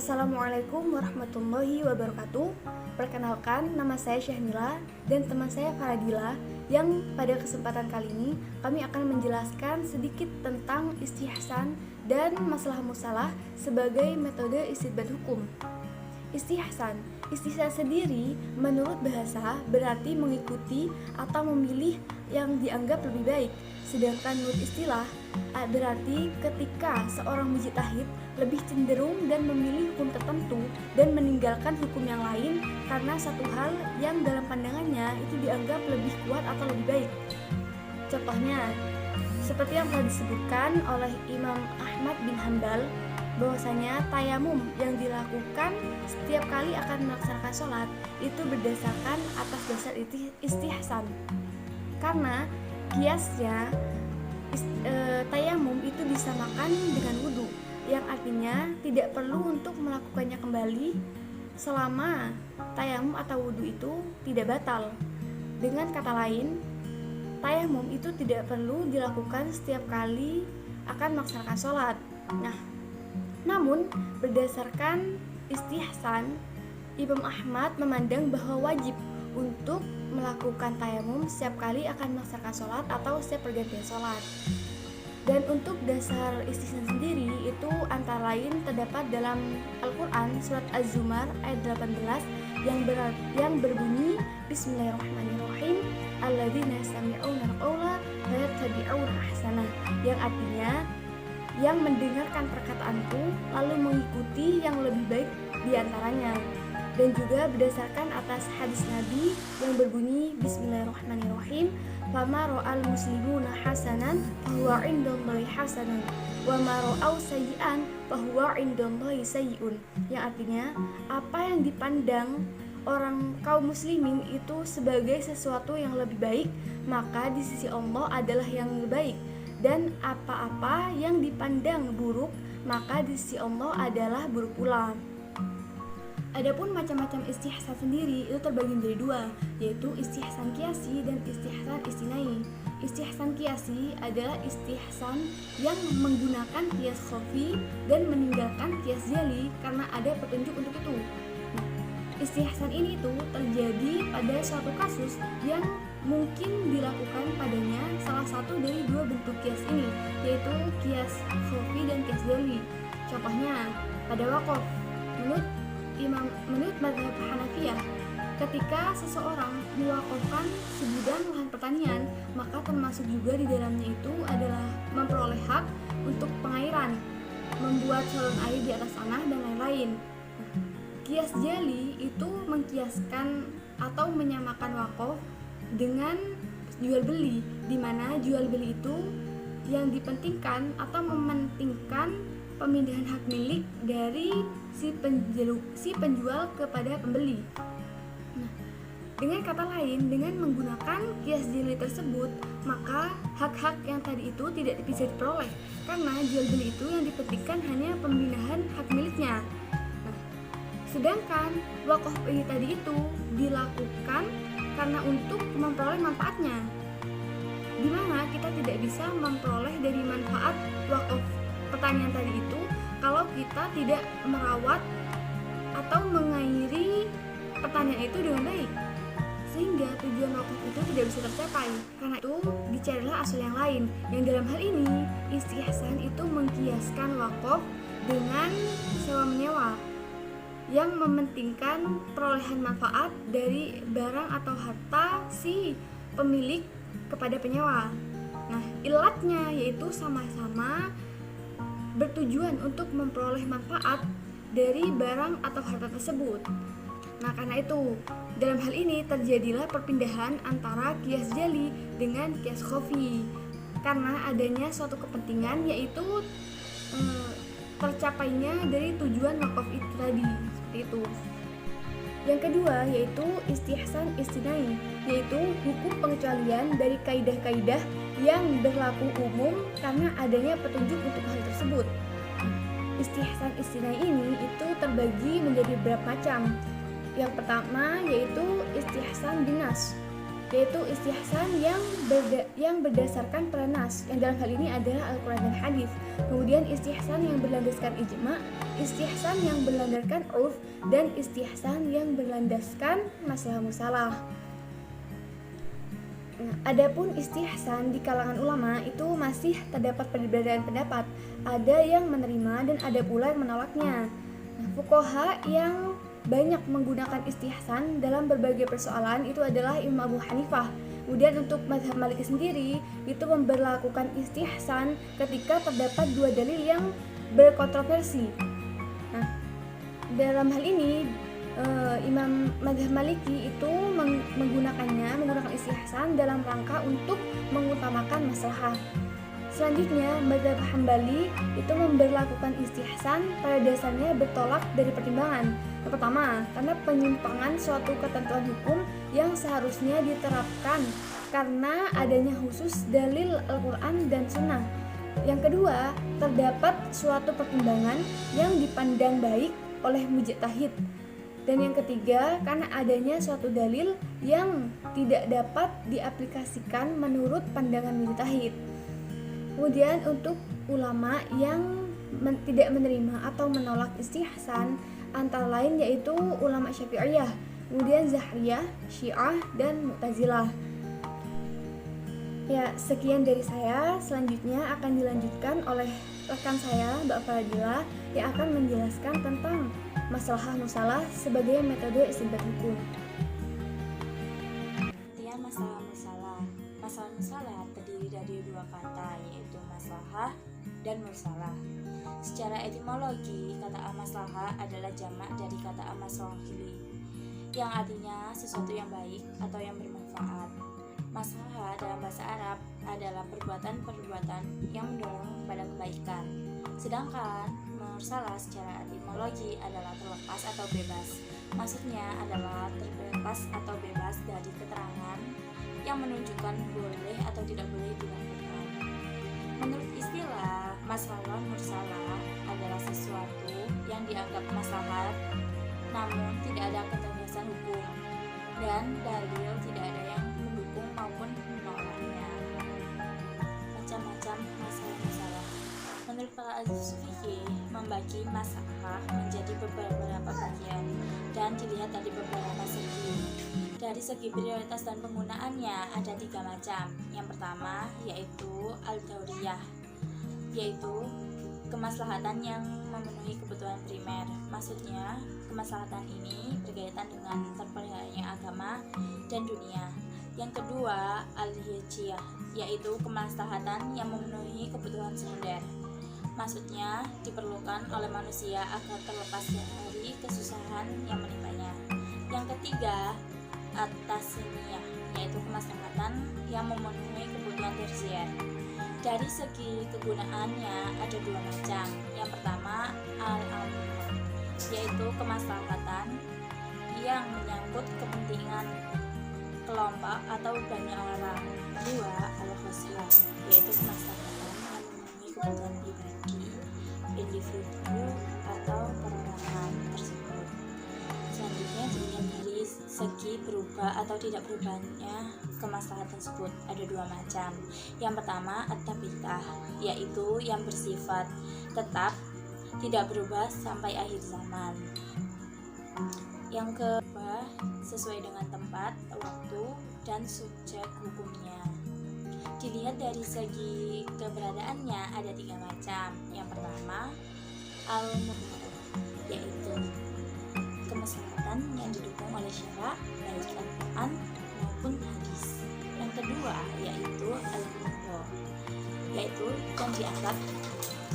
Assalamualaikum warahmatullahi wabarakatuh. Perkenalkan, nama saya Syahnila dan teman saya Faradila, yang pada kesempatan kali ini kami akan menjelaskan sedikit tentang istihsan dan masalah musalah sebagai metode istinbat hukum. Istihsan sendiri menurut bahasa berarti mengikuti atau memilih yang dianggap lebih baik. Sedangkan menurut istilah berarti ketika seorang mujtahid lebih cenderung dan memilih hukum tertentu dan meninggalkan hukum yang lain karena satu hal yang dalam pandangannya itu dianggap lebih kuat atau lebih baik. Contohnya, seperti yang telah disebutkan oleh Imam Ahmad bin Hanbal, bahwasanya tayamum yang dilakukan setiap kali akan melaksanakan sholat itu berdasarkan atas dasar istihsan. Karena kiasnya tayamum itu disamakan dengan wudhu, yang artinya tidak perlu untuk melakukannya kembali selama tayamum atau wudhu itu tidak batal. Dengan kata lain, tayamum itu tidak perlu dilakukan setiap kali akan melaksanakan sholat. Namun berdasarkan istihsan, Imam Ahmad memandang bahwa wajib untuk melakukan tayamum setiap kali akan melaksanakan sholat atau setiap pergantian sholat. Dan untuk dasar istihsan sendiri itu antara lain terdapat dalam Al-Quran surat Az-Zumar ayat 18 yang berbunyi Bismillahirrahmanirrahim alladzina yastami'una al-qawla fayattabi'una ahsanah, yang artinya yang mendengarkan perkataanku lalu mengikuti yang lebih baik diantaranya. Dan juga berdasarkan atas hadis Nabi yang berbunyi Bismillahirrahmanirrahim, fama ra'al muslimuna hasanan fahuwa indallahi hasanun wa ma ra'au sayyi'an fahuwa indallahi sayyi'un, yang artinya apa yang dipandang orang kaum muslimin itu sebagai sesuatu yang lebih baik, maka di sisi Allah adalah yang lebih baik, dan apa-apa yang dipandang buruk maka di sisi Allah adalah buruk pula. Adapun macam-macam istihsan sendiri itu terbagi menjadi dua, yaitu istihsan qiyasi dan istihsan istinai. Istihsan qiyasi adalah istihsan yang menggunakan qiyas khafi dan meninggalkan qiyas jali karena ada petunjuk untuk itu. Istihsan ini tuh terjadi pada suatu kasus yang mungkin dilakukan padanya salah satu dari dua bentuk qiyas ini, yaitu qiyas khafi dan qiyas jali. Contohnya pada wakaf. Menurut mazhab Hanafiyah, ketika seseorang mewakafkan sebidang lahan pertanian, maka termasuk juga di dalamnya itu adalah memperoleh hak untuk pengairan, membuat saluran air di atas tanah dan lain-lain. Qiyas jali itu mengkiaskan atau menyamakan wakaf dengan jual beli, di mana jual beli itu yang dipentingkan atau mementingkan pemindahan hak milik dari si penjual kepada pembeli. Dengan kata lain, dengan menggunakan qiyas jali tersebut, maka hak-hak yang tadi itu tidak bisa diperoleh karena jual beli itu yang dipentingkan hanya pemindahan hak miliknya. Sedangkan wakaf ini tadi itu dilakukan karena untuk memperoleh manfaatnya, di mana kita tidak bisa memperoleh dari manfaat wakaf pertanian tadi itu kalau kita tidak merawat atau mengairi pertanian itu dengan baik, sehingga tujuan wakaf itu tidak bisa tercapai. Karena itu dicarilah asal yang lain, yang dalam hal ini istihsan itu mengkiaskan wakaf dengan sewa menyewa yang mementingkan perolehan manfaat dari barang atau harta si pemilik kepada penyewa. Ilatnya yaitu sama-sama bertujuan untuk memperoleh manfaat dari barang atau harta tersebut. Karena itu dalam hal ini terjadilah perpindahan antara qiyas jali dengan qiyas khafi karena adanya suatu kepentingan, yaitu tercapainya dari tujuan wakaf itu tadi, seperti itu. Yang kedua yaitu istihsan istinai, yaitu hukum pengecualian dari kaidah-kaidah yang berlaku umum karena adanya petunjuk untuk hal tersebut. Istihsan istinai ini itu terbagi menjadi beberapa macam. Yang pertama yaitu istihsan binas. yaitu istihsan yang berdasarkan pada nas, yang dalam hal ini adalah Al-Quran dan hadis. Kemudian istihsan yang berlandaskan ijma, istihsan yang berlandaskan urf, dan istihsan yang berlandaskan masalah musalah. Nah, adapun istihsan di kalangan ulama itu masih terdapat perbedaan pendapat. Ada yang menerima dan ada pula yang menolaknya. Nah, fuqaha yang banyak menggunakan istihsan dalam berbagai persoalan itu adalah Imam Abu Hanifah. Kemudian untuk mazhab Maliki sendiri itu memberlakukan istihsan ketika terdapat dua dalil yang berkontroversi. Nah, dalam hal ini Imam mazhab Maliki itu menggunakan istihsan dalam rangka untuk mengutamakan maslahah. Selanjutnya, mazhab Hambali itu memberlakukan istihsan pada dasarnya bertolak dari pertimbangan. Yang pertama, karena penyimpangan suatu ketentuan hukum yang seharusnya diterapkan karena adanya khusus dalil Al-Quran dan Sunnah. Yang kedua, terdapat suatu pertimbangan yang dipandang baik oleh mujtahid. Dan yang ketiga, karena adanya suatu dalil yang tidak dapat diaplikasikan menurut pandangan mujtahid. Kemudian untuk ulama yang tidak menerima atau menolak istihsan antara lain yaitu ulama Syafi'iyah, kemudian Zahriyah, Syiah, dan Mu'tazilah. Ya, sekian dari saya. Selanjutnya akan dilanjutkan oleh rekan saya, Mbak Faradila, yang akan menjelaskan tentang masalah musalah sebagai metode istinbat hukum. Pengertian masalah musalah. Masalah musalah terdiri dari dua kata, yaitu maslahah dan musalah. Secara etimologi, kata amaslahah adalah jamak dari kata amaslahili, yang artinya sesuatu yang baik atau yang bermanfaat. Maslahah dalam bahasa Arab adalah perbuatan-perbuatan yang mendorong kepada kebaikan. Sedangkan musalah secara etimologi adalah terlepas atau bebas. Maksudnya adalah terlepas atau bebas dari keterangan yang menunjukkan boleh atau tidak boleh dilakukan. Menurut istilah, masalah mursalah adalah sesuatu yang dianggap maslahat namun tidak ada ketegasan hukum dan dalil tidak ada yang mendukung maupun menolaknya. Macam-macam masalah. Menurut para ahli fikih, membagi masalah menjadi beberapa bagian dan dilihat dari beberapa segi. Dari segi prioritas dan penggunaannya ada 3 macam. Yang pertama yaitu al-dauriyah, yaitu kemaslahatan yang memenuhi kebutuhan primer. Maksudnya, kemaslahatan ini berkaitan dengan terpeliharaannya agama dan dunia. Yang kedua, al-hijiyah, yaitu kemaslahatan yang memenuhi kebutuhan sekunder. Maksudnya, diperlukan oleh manusia agar terlepas dari kesusahan yang menimpanya. Yang ketiga, at-tasniyah, yaitu kemaslahatan yang memenuhi kebutuhan tersier. Dari segi kegunaannya ada 2 macam. Yang pertama, al-amnah, yaitu kemaslahatan yang menyangkut kepentingan kelompok atau banyak orang. Kedua, al-khoslah, yaitu kemaslahatan yang memenuhi kebutuhan pribadi, individu atau perorangan tersebut. Selanjutnya dilihat dari segi berubah atau tidak berubahnya kemaslahatan tersebut ada 2 macam. Yang pertama at-tabitah, yaitu yang bersifat tetap tidak berubah sampai akhir zaman. Yang kedua sesuai dengan tempat, waktu, dan subjek hukumnya. Dilihat dari segi keberadaannya ada 3 macam. Yang pertama al-mubah, yaitu kemaslahatan yang didukung oleh syarak baik Al-Quran maupun hadis. Yang kedua yaitu al-mubah, yaitu yang dianggap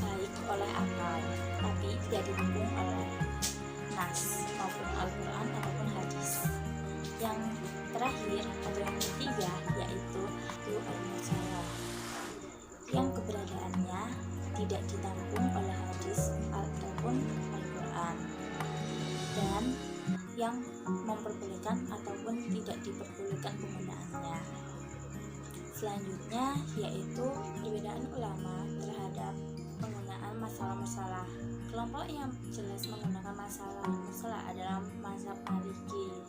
baik oleh akal tapi tidak didukung oleh nas maupun Al-Quran ataupun hadis. Yang terakhir atau yang ketiga yaitu al-musalah, yang keberadaannya tidak ditampung oleh hadis ataupun Al-Quran dan yang memperbolehkan ataupun tidak diperbolehkan penggunaannya. Selanjutnya yaitu perbedaan ulama terhadap penggunaan masalah musalah. Kelompok yang jelas menggunakan masalah musalah adalah mazhab Maliki.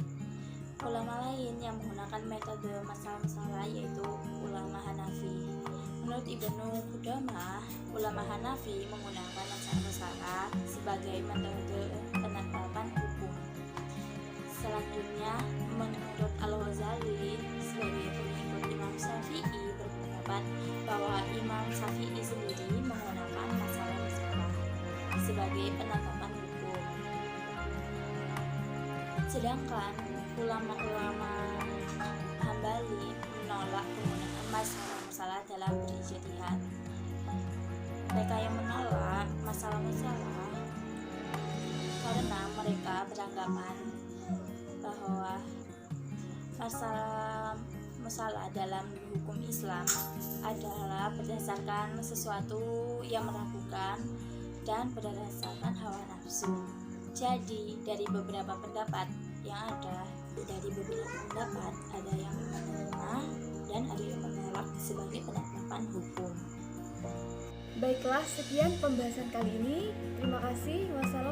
Ulama lain yang menggunakan metode masalah-masalah yaitu ulama Hanafi. Menurut Ibnu Qudamah, ulama Hanafi menggunakan masalah-masalah sebagai metode penetapan hukum. Selanjutnya, menurut Al-Ghazali sebagai pengikut Imam Syafi'i berpendapat bahwa Imam Syafi'i sendiri menggunakan masalah-masalah sebagai penetapan hukum. Sedangkan ulama-ulama Hambali menolak penggunaan masalah-masalah dalam berijtihad. Mereka yang menolak masalah-masalah karena mereka beranggapan bahwa masalah dalam hukum Islam adalah berdasarkan sesuatu yang meragukan dan berdasarkan hawa nafsu. Jadi dari beberapa pendapat yang ada yang menerima dan ada yang menolak sebagai penetapan hukum. Baiklah, sekian pembahasan kali ini. Terima kasih. Wassalamualaikum